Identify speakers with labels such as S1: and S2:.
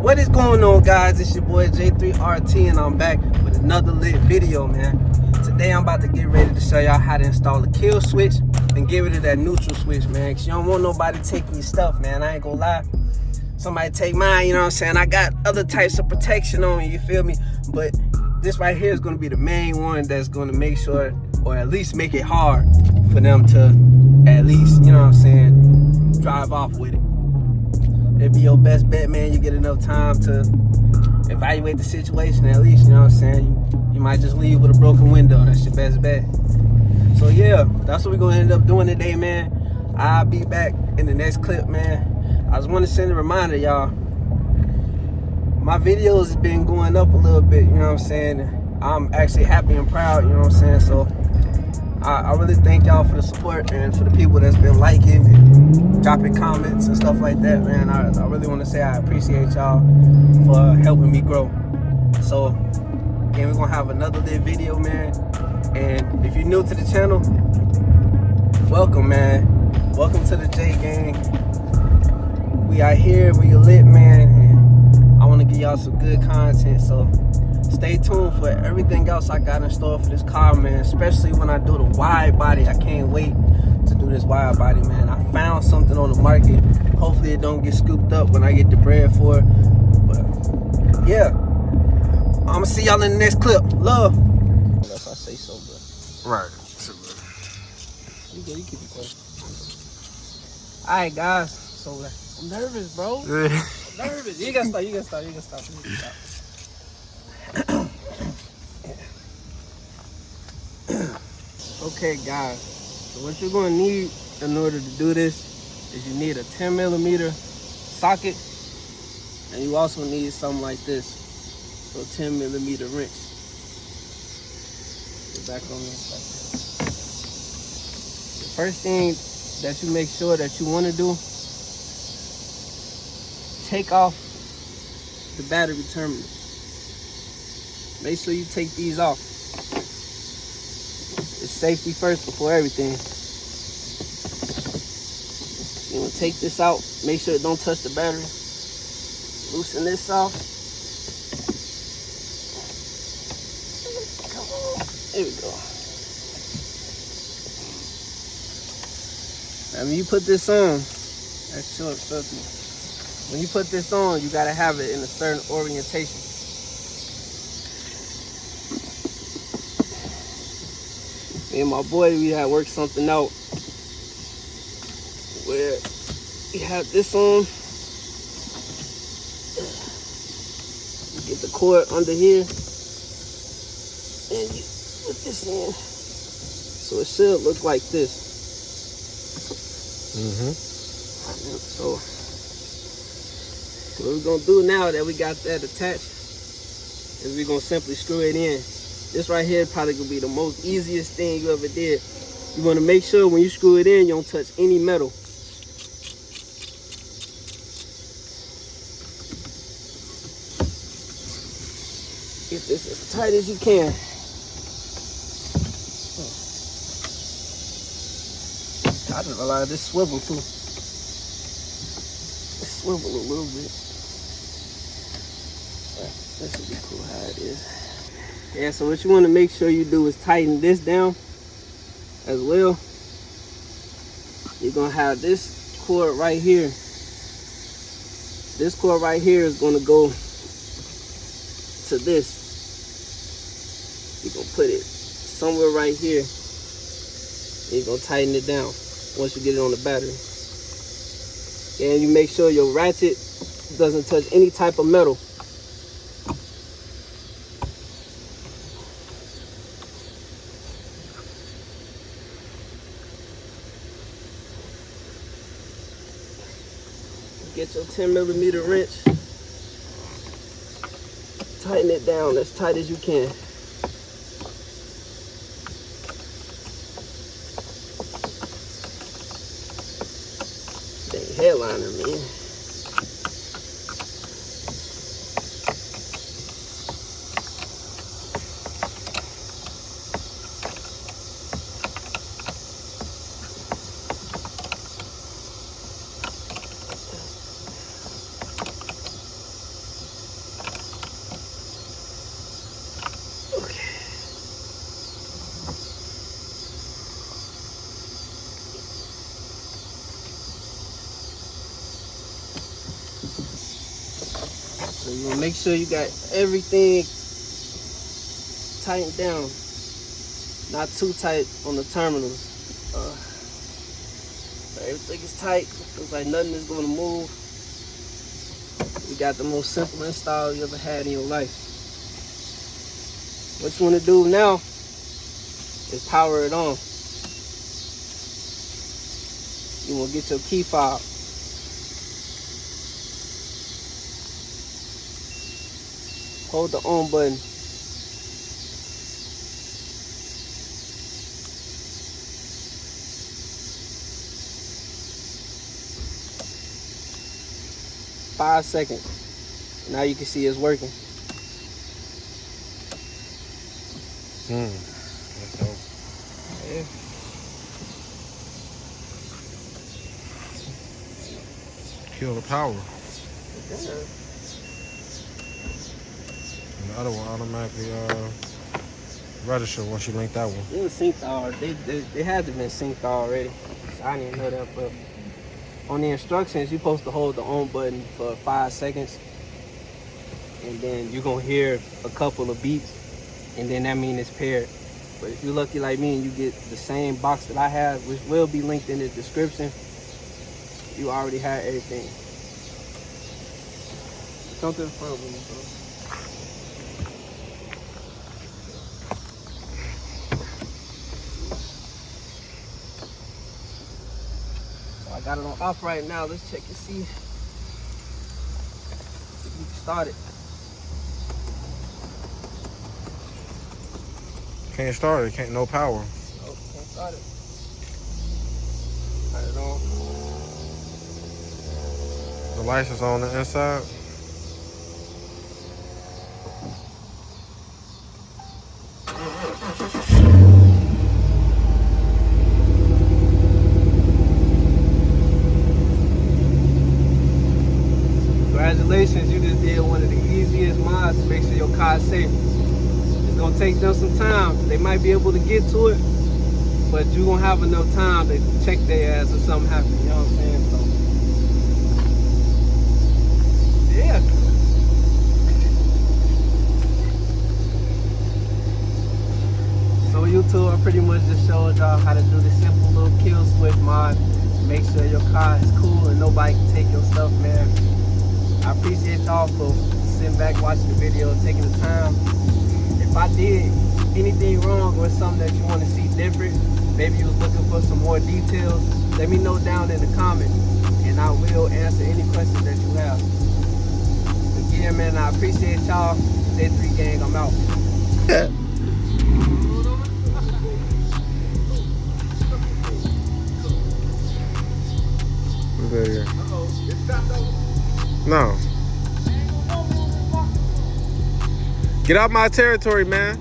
S1: What is going on, guys? It's your boy J3RT, and I'm back with another lit video, man. Today I'm about to get ready to show y'all how to install a kill switch and get rid of that neutral switch, man, because you don't want nobody taking your stuff, man. I ain't gonna lie. Somebody take mine, you know what I'm saying? I got other types of protection on me, you feel me? But this right here is gonna be the main one that's gonna make sure, or at least make it hard for them to at least, you know what I'm saying, drive off with it. It'd be your best bet, man. You get enough time to evaluate the situation at least, you know what I'm saying? You might just leave with a broken window. That's your best bet. So yeah, that's what we're gonna end up doing today, man. I'll be back in the next clip, man. I just want to send a reminder, y'all. My videos has been going up a little bit, you know what I'm saying? I'm actually happy and proud, you know what I'm saying? So I really thank y'all for the support and for the people that's been liking and dropping comments and stuff like that, man. I really want to say I appreciate y'all for helping me grow. So again, we're gonna have another lit video, man. And if you're new to the channel, welcome, man. Welcome to the J Gang. We are here, we are lit, man, and I want to give y'all some good content. So stay tuned for everything else I got in store for this car, man, especially when I do the wide body. I can't wait to do this wide body, man. I found something on the market. Hopefully it don't get scooped up when I get the bread for it. But yeah, I'm gonna see y'all in the next clip. Love. Unless I say so, bro.
S2: Right.
S1: You keep it going. Alright, guys. So I'm nervous, bro. I'm nervous. You gotta stop. Okay, guys, so what you're going to need in order to do this is you need a 10mm socket, and you also need something like this, so a 10mm wrench. Get back on this like this. The first thing that you make sure that you want to do, take off the battery terminals. Make sure you take these off. It's safety first before everything. You want to take this out. Make sure it don't touch the battery. Loosen this off. Come on. There we go. Now when you put this on, that's short circuit. When you put this on, you gotta have it in a certain orientation. Me and my boy, we had worked something out where you have this on. You get the cord under here, and you put this in. So it should look like this. So what we're gonna do now that we got that attached is we're gonna simply screw it in. This right here probably gonna be the most easiest thing you ever did. You wanna make sure when you screw it in, you don't touch any metal. Get this as tight as you can. I didn't realize this swivel too. It swivel a little bit. This would be cool how it is. Yeah, so what you want to make sure you do is tighten this down as well. You're going to have this cord right here. This cord right here is going to go to this. You're going to put it somewhere right here. You're going to tighten it down once you get it on the battery. And you make sure your ratchet doesn't touch any type of metal. Get your 10mm wrench, tighten it down as tight as you can. Dang headliner, man. So you wanna make sure you got everything tightened down. Not too tight on the terminals. So everything is tight. Looks like nothing is gonna move. You got the most simple install you ever had in your life. What you wanna do now is power it on. You wanna get your key fob. Hold the on button. Five seconds. Now you can see it's working.
S2: That's dope.
S1: Yeah.
S2: Kill the power.
S1: Yeah.
S2: And the other one automatically register once you link that one.
S1: It was synced already. They had to been synced already. So I didn't even know that, but on the instructions, you're supposed to hold the on button for 5 seconds. And then you're gonna hear a couple of beeps, and then that means it's paired. But if you're lucky like me and you get the same box that I have, which will be linked in the description, you already had everything. Come to the front with me, bro. So I got it on off right now. Let's check and see if we can start it.
S2: Can't start it. Can't. No power.
S1: Nope, can't start it. Turn it on.
S2: The lights is on the inside.
S1: Congratulations, you just did one of the easiest mods to make sure your car is safe. It's gonna take them some time. They might be able to get to it, but you gonna have enough time to check their ass if something happens. You know what I'm saying? So, yeah. So YouTube, I pretty much just showed y'all how to do the simple little kill switch mod to make sure your car is cool and nobody can take your stuff, man. I appreciate y'all for sitting back, watching the video, taking the time. If I did anything wrong or something that you want to see different, maybe you was looking for some more details, let me know down in the comments and I will answer any questions that you have. Again, man, I appreciate y'all. J3 Gang, I'm out.
S2: There. No. Get out my territory, man.